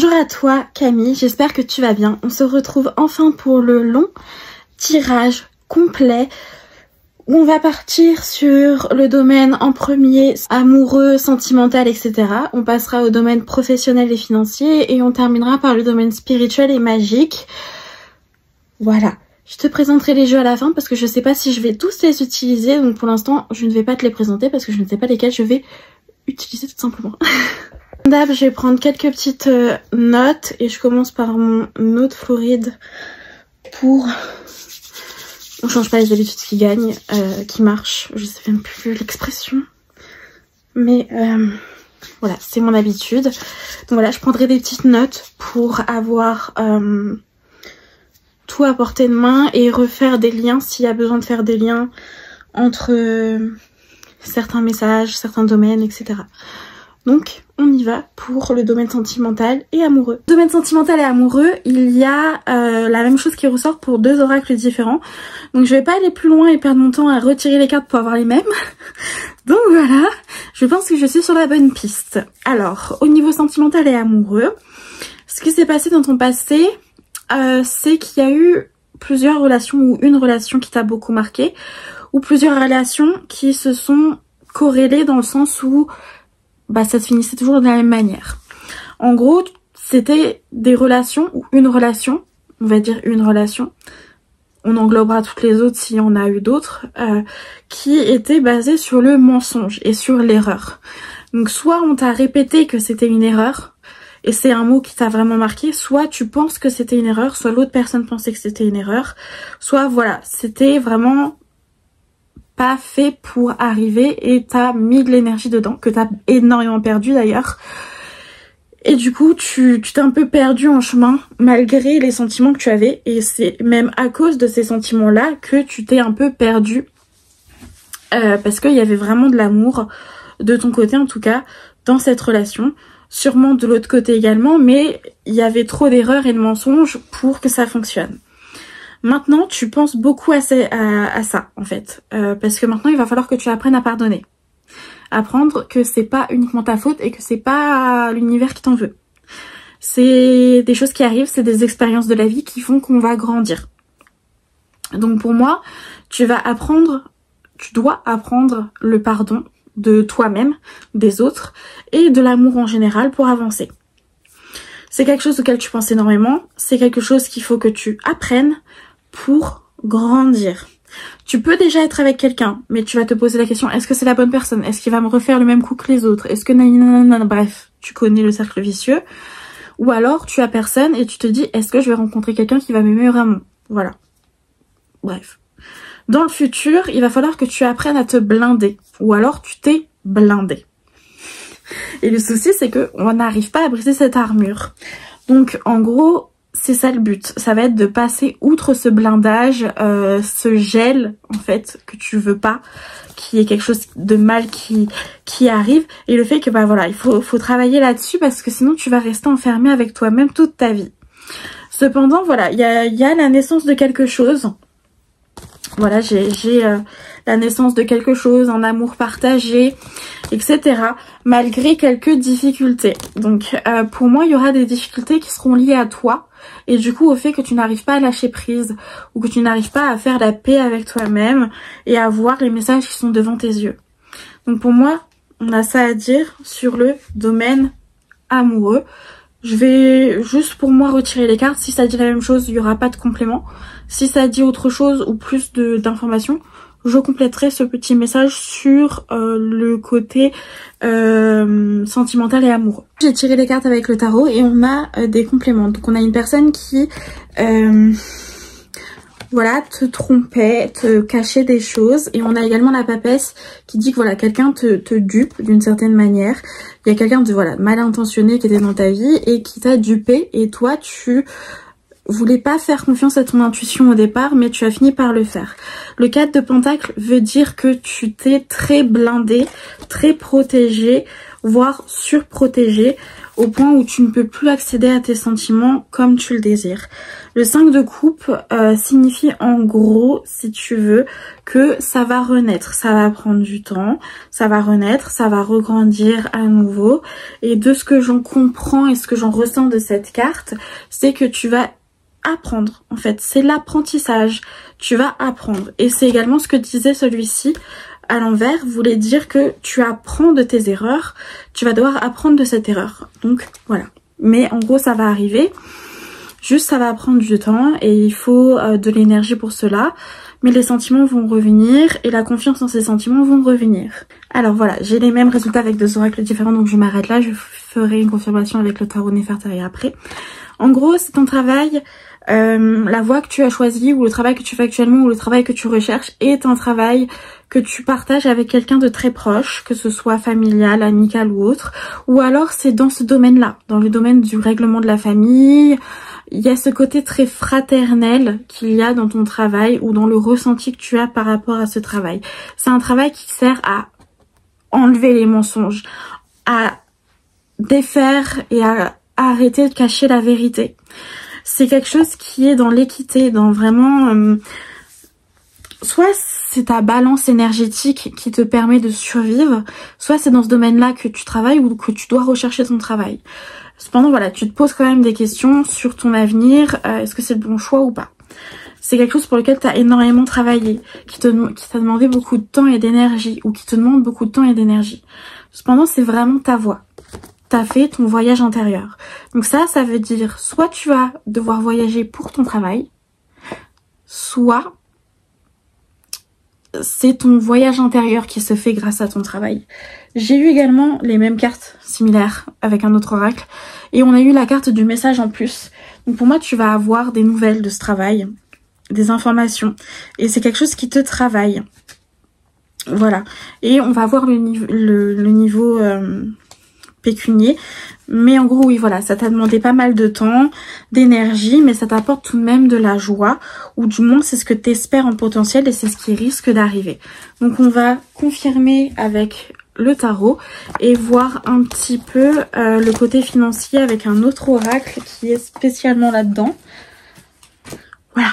Bonjour à toi Camille, j'espère que tu vas bien. On se retrouve enfin pour le long tirage complet où on va partir sur le domaine en premier amoureux, sentimental, etc. On passera au domaine professionnel et financier et on terminera par le domaine spirituel et magique. Voilà. Je te présenterai les jeux à la fin parce que je sais pas si je vais tous les utiliser, donc pour l'instant je ne vais pas te les présenter parce que je ne sais pas lesquels je vais utiliser tout simplement. D'hab, je vais prendre quelques petites notes et je commence par mon eau de Floride pour... On change pas les habitudes qui gagnent, qui marchent, je sais même plus l'expression. Mais voilà, c'est mon habitude. Donc voilà, je prendrai des petites notes pour avoir tout à portée de main et refaire des liens s'il y a besoin de faire des liens entre certains messages, certains domaines, etc. Donc, on y va pour le domaine sentimental et amoureux. Domaine sentimental et amoureux, il y a la même chose qui ressort pour deux oracles différents. Donc, je vais pas aller plus loin et perdre mon temps à retirer les cartes pour avoir les mêmes. Donc voilà, je pense que je suis sur la bonne piste. Alors, au niveau sentimental et amoureux, ce qui s'est passé dans ton passé, c'est qu'il y a eu plusieurs relations ou une relation qui t'a beaucoup marqué, ou plusieurs relations qui se sont corrélées dans le sens où bah ça se finissait toujours de la même manière. En gros, c'était des relations ou une relation, on va dire une relation, on englobera toutes les autres s'il y en a eu d'autres, qui étaient basées sur le mensonge et sur l'erreur. Donc soit on t'a répété que c'était une erreur, et c'est un mot qui t'a vraiment marqué, soit tu penses que c'était une erreur, soit l'autre personne pensait que c'était une erreur, soit voilà, c'était vraiment pas fait pour arriver et t'as mis de l'énergie dedans, que t'as énormément perdu d'ailleurs. Et du coup, tu t'es un peu perdu en chemin malgré les sentiments que tu avais. Et c'est même à cause de ces sentiments-là que tu t'es un peu perdu. Parce qu'il y avait vraiment de l'amour, de ton côté en tout cas, dans cette relation. Sûrement de l'autre côté également, mais il y avait trop d'erreurs et de mensonges pour que ça fonctionne. Maintenant, tu penses beaucoup à ça, en fait. Parce que maintenant, il va falloir que tu apprennes à pardonner. Apprendre que c'est pas uniquement ta faute et que c'est pas l'univers qui t'en veut. C'est des choses qui arrivent, c'est des expériences de la vie qui font qu'on va grandir. Donc pour moi, tu dois apprendre le pardon de toi-même, des autres et de l'amour en général pour avancer. C'est quelque chose auquel tu penses énormément, c'est quelque chose qu'il faut que tu apprennes pour grandir. Tu peux déjà être avec quelqu'un, mais tu vas te poser la question, est-ce que c'est la bonne personne? Est-ce qu'il va me refaire le même coup que les autres? Est-ce que nanana, bref, tu connais le cercle vicieux. Ou alors tu as personne et tu te dis, est-ce que je vais rencontrer quelqu'un qui va m'aimer vraiment? Voilà. Bref. Dans le futur, il va falloir que tu apprennes à te blinder. Ou alors tu t'es blindé. Et le souci, c'est que on n'arrive pas à briser cette armure. Donc, en gros, c'est ça le but. Ça va être de passer outre ce blindage, ce gel, en fait, que tu veux pas, qui est quelque chose de mal qui arrive. Et le fait que, bah voilà, il faut travailler là-dessus parce que sinon tu vas rester enfermé avec toi-même toute ta vie. Cependant, voilà, il y a la naissance de quelque chose. Voilà, j'ai la naissance de quelque chose, un amour partagé, etc. Malgré quelques difficultés. Donc pour moi, il y aura des difficultés qui seront liées à toi. Et du coup, au fait que tu n'arrives pas à lâcher prise. Ou que tu n'arrives pas à faire la paix avec toi-même. Et à voir les messages qui sont devant tes yeux. Donc pour moi, on a ça à dire sur le domaine amoureux. Je vais juste pour moi retirer les cartes. Si ça dit la même chose, il n'y aura pas de complément. Si ça dit autre chose ou plus d'informations, je compléterai ce petit message sur le côté sentimental et amoureux. J'ai tiré les cartes avec le tarot et on a des compléments. Donc on a une personne qui voilà, te trompait, te cachait des choses. Et on a également la papesse qui dit que voilà, quelqu'un te dupe d'une certaine manière. Il y a quelqu'un de voilà mal intentionné qui était dans ta vie et qui t'a dupé. Et toi, tu voulais pas faire confiance à ton intuition au départ, mais tu as fini par le faire. Le 4 de Pentacle veut dire que tu t'es très blindé, très protégé, voire surprotégé. au point où tu ne peux plus accéder à tes sentiments comme tu le désires. Le 5 de coupe signifie en gros, si tu veux, que ça va renaître, ça va prendre du temps, ça va renaître, ça va regrandir à nouveau. Et de ce que j'en comprends et ce que j'en ressens de cette carte, c'est que tu vas apprendre. En fait, c'est l'apprentissage. Tu vas apprendre. Et c'est également ce que disait celui-ci à l'envers, voulait dire que tu apprends de tes erreurs, tu vas devoir apprendre de cette erreur. Donc voilà. Mais en gros, ça va arriver. Juste, ça va prendre du temps et il faut de l'énergie pour cela. Mais les sentiments vont revenir et la confiance en ces sentiments vont revenir. Alors voilà, j'ai les mêmes résultats avec 2 oracles différents, donc je m'arrête là. Je ferai une confirmation avec le tarot Néfertari après. En gros, c'est ton travail, la voie que tu as choisie ou le travail que tu fais actuellement ou le travail que tu recherches est un travail que tu partages avec quelqu'un de très proche, que ce soit familial, amical ou autre. Ou alors c'est dans ce domaine-là, dans le domaine du règlement de la famille. Il y a ce côté très fraternel qu'il y a dans ton travail ou dans le ressenti que tu as par rapport à ce travail. C'est un travail qui sert à enlever les mensonges, à défaire et à arrêter de cacher la vérité. C'est quelque chose qui est dans l'équité, dans vraiment... soit c'est ta balance énergétique qui te permet de survivre, soit c'est dans ce domaine-là que tu travailles ou que tu dois rechercher ton travail. Cependant, voilà, tu te poses quand même des questions sur ton avenir, est-ce que c'est le bon choix ou pas. C'est quelque chose pour lequel tu as énormément travaillé, qui t'a demandé beaucoup de temps et d'énergie, ou qui te demande beaucoup de temps et d'énergie. Cependant, c'est vraiment ta voie. T'as fait ton voyage intérieur. Donc ça veut dire soit tu vas devoir voyager pour ton travail, soit c'est ton voyage intérieur qui se fait grâce à ton travail. J'ai eu également les mêmes cartes similaires avec un autre oracle et on a eu la carte du message en plus. Donc pour moi, tu vas avoir des nouvelles de ce travail, des informations et c'est quelque chose qui te travaille. Voilà. Et on va voir le niveau pécunier. Mais en gros, oui, voilà, ça t'a demandé pas mal de temps, d'énergie, mais ça t'apporte tout de même de la joie, ou du moins c'est ce que tu espères en potentiel et c'est ce qui risque d'arriver. Donc on va confirmer avec le tarot et voir un petit peu le côté financier avec un autre oracle qui est spécialement là-dedans. Voilà.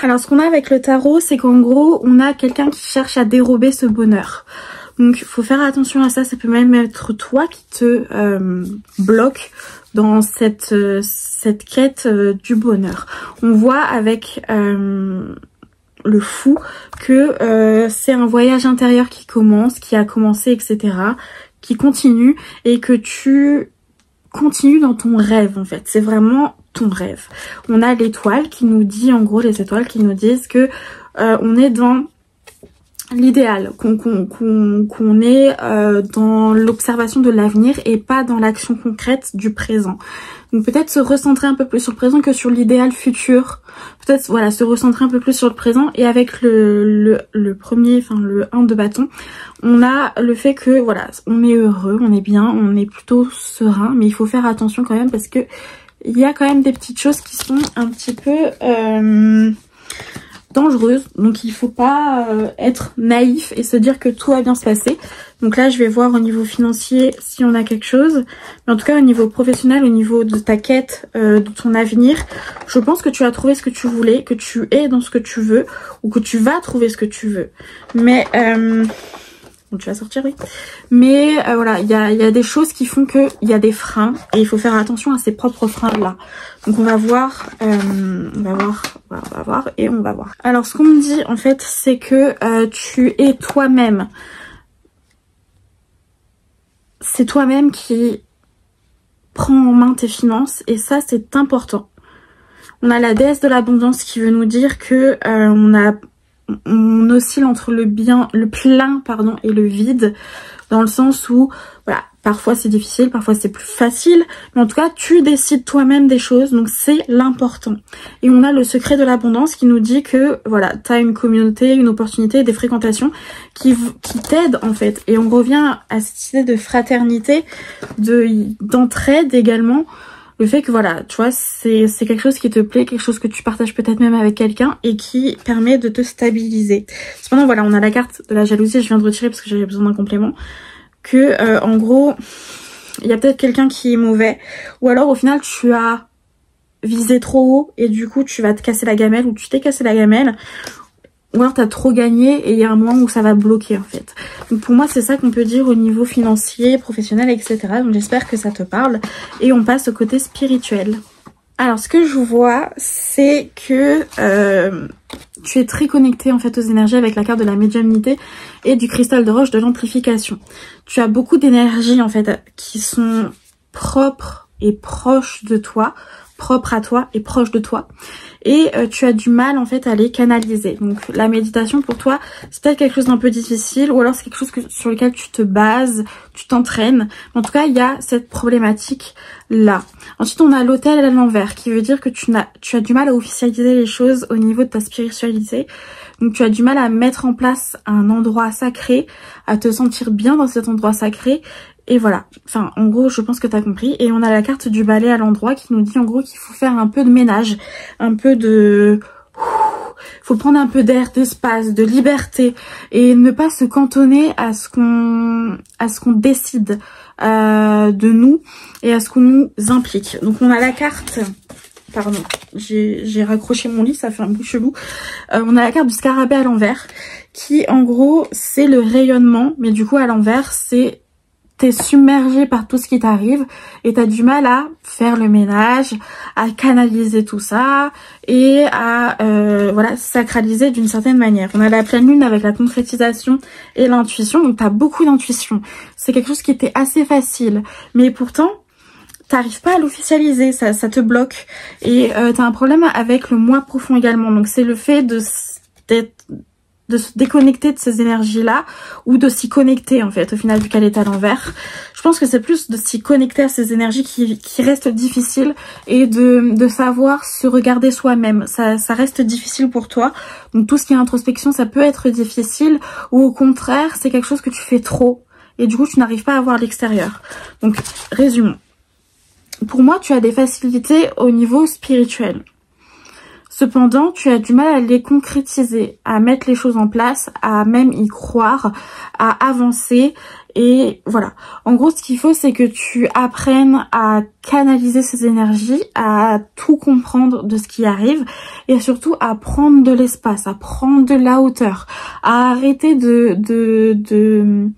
Alors ce qu'on a avec le tarot, c'est qu'en gros, on a quelqu'un qui cherche à dérober ce bonheur. Donc il faut faire attention à ça, ça peut même être toi qui te bloque dans cette quête du bonheur. On voit avec le fou que c'est un voyage intérieur qui commence, qui a commencé, etc. qui continue et que tu continues dans ton rêve en fait. C'est vraiment ton rêve. On a l'étoile qui nous dit, en gros les étoiles qui nous disent que on est dans l'idéal, qu'on est dans l'observation de l'avenir et pas dans l'action concrète du présent. Donc peut-être se recentrer un peu plus sur le présent que sur l'idéal futur. Peut-être voilà, se recentrer un peu plus sur le présent. Et avec le premier, enfin le 1 de bâton, on a le fait que voilà, on est heureux, on est bien, on est plutôt serein, mais il faut faire attention quand même parce que il y a quand même des petites choses qui sont un petit peu dangereuse, donc il faut pas être naïf et se dire que tout va bien se passer. Donc là je vais voir au niveau financier si on a quelque chose, mais en tout cas au niveau professionnel, au niveau de ta quête, de ton avenir, je pense que tu as trouvé ce que tu voulais, que tu es dans ce que tu veux ou que tu vas trouver ce que tu veux. Mais bon, tu vas sortir, oui. Mais voilà, il y a des choses qui font que il y a des freins et il faut faire attention à ces propres freins là. Donc on va voir, on va voir. Alors ce qu'on me dit en fait, c'est que tu es toi-même. C'est toi-même qui prends en main tes finances et ça c'est important. On a la déesse de l'abondance qui veut nous dire que on oscille entre le plein pardon et le vide, dans le sens où voilà, parfois c'est difficile, parfois c'est plus facile, mais en tout cas tu décides toi-même des choses, donc c'est l'important. Et on a le secret de l'abondance qui nous dit que voilà, tu as une communauté, une opportunité, des fréquentations qui t'aident en fait. Et on revient à cette idée de fraternité, d'entraide également. Le fait que voilà, tu vois, c'est quelque chose qui te plaît, quelque chose que tu partages peut-être même avec quelqu'un et qui permet de te stabiliser. Cependant voilà, on a la carte de la jalousie, je viens de retirer parce que j'avais besoin d'un complément. Que en gros, il y a peut-être quelqu'un qui est mauvais, ou alors au final tu as visé trop haut et du coup tu vas te casser la gamelle, ou tu t'es cassé la gamelle, ou alors t'as trop gagné et il y a un moment où ça va bloquer en fait. Donc pour moi c'est ça qu'on peut dire au niveau financier, professionnel, etc. Donc j'espère que ça te parle. Et on passe au côté spirituel. Alors ce que je vois, c'est que tu es très connecté en fait aux énergies avec la carte de la médiumnité et du cristal de roche de l'amplification. Tu as beaucoup d'énergies en fait qui sont propres et proches de toi, propres à toi et proches de toi. Et tu as du mal en fait à les canaliser. Donc la méditation pour toi c'est peut-être quelque chose d'un peu difficile, ou alors c'est quelque chose sur lequel tu te bases, tu t'entraînes. En tout cas il y a cette problématique là. Ensuite on a l'autel à l'envers, qui veut dire que tu as du mal à officialiser les choses au niveau de ta spiritualité. Donc tu as du mal à mettre en place un endroit sacré, à te sentir bien dans cet endroit sacré. Et voilà, enfin en gros je pense que tu as compris. Et on a la carte du balai à l'endroit qui nous dit en gros qu'il faut faire un peu de ménage, un peu de... faut prendre un peu d'air, d'espace, de liberté et ne pas se cantonner à ce qu'on décide de nous et à ce qu'on nous implique. Donc on a la carte... Pardon, j'ai raccroché mon lit, ça fait un bruit chelou. On a la carte du scarabée à l'envers qui en gros c'est le rayonnement, mais du coup à l'envers c'est... T'es submergé par tout ce qui t'arrive et t'as du mal à faire le ménage, à canaliser tout ça et à voilà, sacraliser d'une certaine manière. On a la pleine lune avec la concrétisation et l'intuition, donc t'as beaucoup d'intuition. C'est quelque chose qui était assez facile, mais pourtant t'arrives pas à l'officialiser, ça te bloque. Et t'as un problème avec le moi profond également, donc c'est le fait de se déconnecter de ces énergies-là, ou de s'y connecter en fait, au final vu qu'elle est à l'envers. Je pense que c'est plus de s'y connecter à ces énergies qui restent difficiles, et de savoir se regarder soi-même. Ça reste difficile pour toi, donc tout ce qui est introspection ça peut être difficile, ou au contraire c'est quelque chose que tu fais trop, et du coup tu n'arrives pas à voir l'extérieur. Donc résumons. Pour moi tu as des facilités au niveau spirituel. Cependant, tu as du mal à les concrétiser, à mettre les choses en place, à même y croire, à avancer. Et voilà. En gros, ce qu'il faut, c'est que tu apprennes à canaliser ces énergies, à tout comprendre de ce qui arrive, et surtout à prendre de l'espace, à prendre de la hauteur, à arrêter de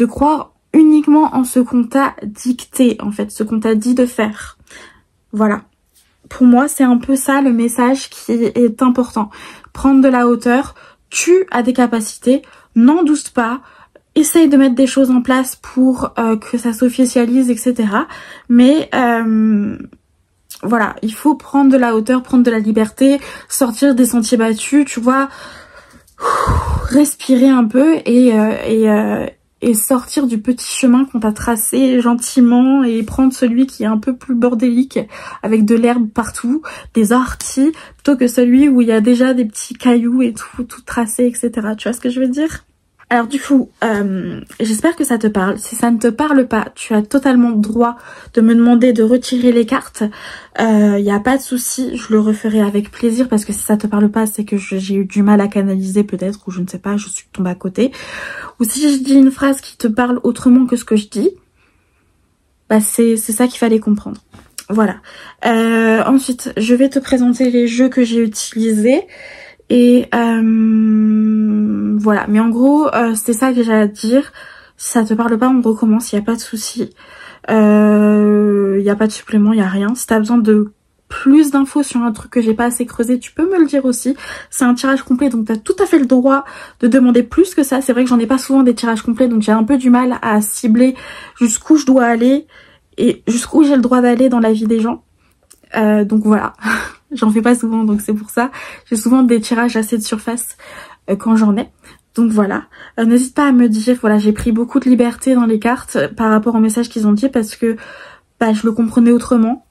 croire uniquement en ce qu'on t'a dicté, en fait, ce qu'on t'a dit de faire. Voilà. Pour moi, c'est un peu ça le message qui est important. Prendre de la hauteur, tu as des capacités, n'en doute pas, essaye de mettre des choses en place pour que ça s'officialise, etc. Mais voilà, il faut prendre de la hauteur, prendre de la liberté, sortir des sentiers battus, tu vois, respirer un peu et sortir du petit chemin qu'on t'a tracé gentiment et prendre celui qui est un peu plus bordélique avec de l'herbe partout, des orties, plutôt que celui où il y a déjà des petits cailloux et tout tracé, etc. Tu vois ce que je veux dire? Alors du coup, j'espère que ça te parle. Si ça ne te parle pas, tu as totalement droit de me demander de retirer les cartes. Il n'y a pas de souci, je le referai avec plaisir, parce que si ça te parle pas, c'est que j'ai eu du mal à canaliser peut-être, ou je ne sais pas, je suis tombée à côté. Ou si je dis une phrase qui te parle autrement que ce que je dis, bah c'est ça qu'il fallait comprendre. Voilà. Ensuite, je vais te présenter les jeux que j'ai utilisés. Et voilà, mais en gros c'est ça que j'ai à dire. Si ça te parle pas, on recommence, il n'y a pas de souci. Il n'y a pas de supplément, il n'y a rien. Si tu as besoin de plus d'infos sur un truc que j'ai pas assez creusé, tu peux me le dire aussi. C'est un tirage complet, donc tu as tout à fait le droit de demander plus que ça. C'est vrai que j'en ai pas souvent des tirages complets, donc j'ai un peu du mal à cibler jusqu'où je dois aller et jusqu'où j'ai le droit d'aller dans la vie des gens. Donc voilà. J'en fais pas souvent, donc c'est pour ça. J'ai souvent des tirages assez de surface quand j'en ai. Donc voilà. N'hésite pas à me dire, voilà, j'ai pris beaucoup de liberté dans les cartes par rapport au message qu'ils ont dit, parce que bah, je le comprenais autrement.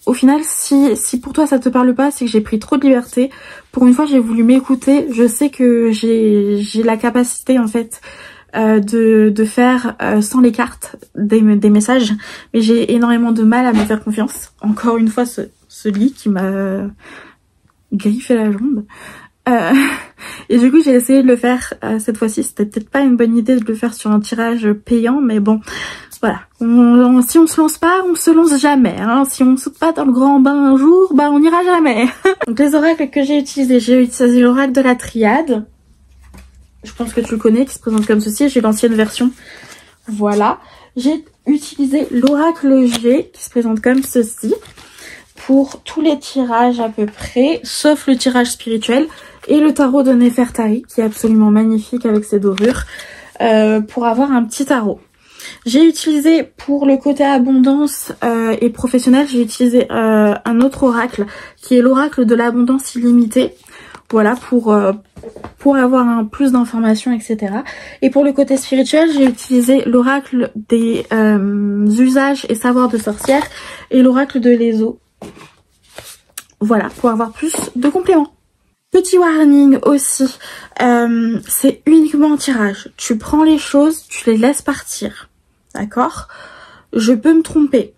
Au final, si pour toi ça te parle pas, c'est que j'ai pris trop de liberté. Pour une fois, j'ai voulu m'écouter. Je sais que j'ai la capacité en fait de faire sans les cartes des messages, mais j'ai énormément de mal à me faire confiance. Encore une fois, ce lit qui m'a griffé la jambe. Et du coup j'ai essayé de le faire cette fois-ci. C'était peut-être pas une bonne idée de le faire sur un tirage payant, mais bon Voilà, si on se lance pas, on se lance jamais. Hein. Si on saute pas dans le grand bain un jour, bah on n'ira jamais. Donc les oracles que j'ai utilisé l'oracle de la triade. Je pense que tu le connais, qui se présente comme ceci. J'ai l'ancienne version. Voilà. J'ai utilisé l'oracle G, qui se présente comme ceci. Pour tous les tirages à peu près, sauf le tirage spirituel. Et le tarot de Nefertari, qui est absolument magnifique avec ses dorures. Pour avoir un petit tarot. J'ai utilisé pour le côté abondance et professionnel, j'ai utilisé un autre oracle qui est l'oracle de l'abondance illimitée. Voilà, pour avoir plus d'informations, etc. Et pour le côté spirituel, j'ai utilisé l'oracle des usages et savoirs de sorcière et l'oracle de l'Eso. Voilà, pour avoir plus de compléments. Petit warning aussi, c'est uniquement un tirage. Tu prends les choses, tu les laisses partir. D'accord? Je peux me tromper.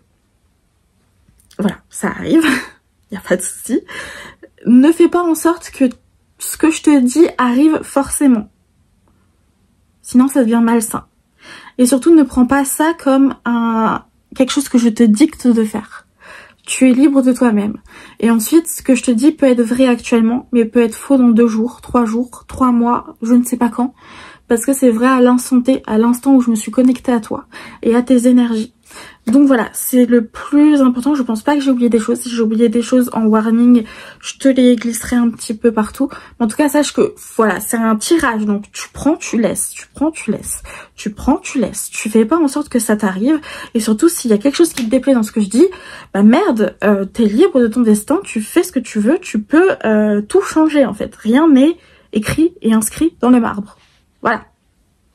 Voilà, ça arrive. Il n'y a pas de souci. Ne fais pas en sorte que ce que je te dis arrive forcément. Sinon, ça devient malsain. Et surtout, ne prends pas ça comme quelque chose que je te dicte de faire. Tu es libre de toi-même. Et ensuite, ce que je te dis peut être vrai actuellement, mais peut être faux dans 2 jours, 3 mois, je ne sais pas quand. Parce que c'est vrai à l'instant T, à l'instant où je me suis connectée à toi et à tes énergies. Donc voilà, c'est le plus important. Je pense pas que j'ai oublié des choses. Si j'ai oublié des choses en warning, je te les glisserai un petit peu partout. Mais en tout cas, sache que voilà, c'est un tirage. Donc tu prends, tu laisses. Tu prends, tu laisses. Tu prends, tu laisses. Tu fais pas en sorte que ça t'arrive. Et surtout, s'il y a quelque chose qui te déplaît dans ce que je dis, bah merde, t'es libre de ton destin. Tu fais ce que tu veux. Tu peux tout changer en fait. Rien n'est écrit et inscrit dans le marbre. Voilà.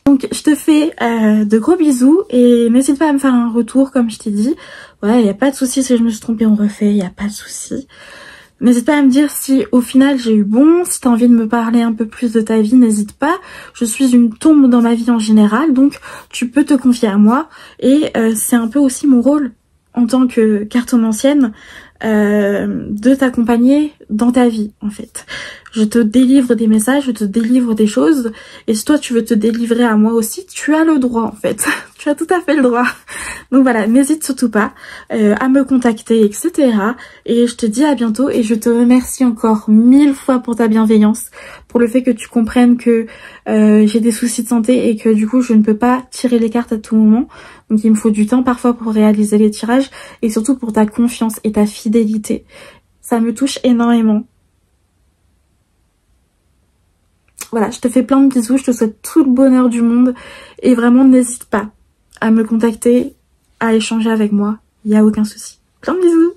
Donc je te fais de gros bisous et n'hésite pas à me faire un retour comme je t'ai dit. Ouais, il n'y a pas de souci si je me suis trompée, on refait, il n'y a pas de souci. N'hésite pas à me dire si au final j'ai eu bon, si tu as envie de me parler un peu plus de ta vie, n'hésite pas. Je suis une tombe dans ma vie en général, donc tu peux te confier à moi. Et c'est un peu aussi mon rôle en tant que cartomancienne de t'accompagner dans ta vie en fait. Je te délivre des messages, je te délivre des choses et si toi tu veux te délivrer à moi aussi, tu as le droit en fait. Tu as tout à fait le droit. Donc voilà, n'hésite surtout pas à me contacter, etc. Et je te dis à bientôt et je te remercie encore 1000 fois pour ta bienveillance, pour le fait que tu comprennes que j'ai des soucis de santé et que du coup je ne peux pas tirer les cartes à tout moment. Donc il me faut du temps parfois pour réaliser les tirages et surtout pour ta confiance et ta fidélité. Ça me touche énormément. Voilà, je te fais plein de bisous, je te souhaite tout le bonheur du monde et vraiment n'hésite pas à me contacter, à échanger avec moi, il n'y a aucun souci. Plein de bisous!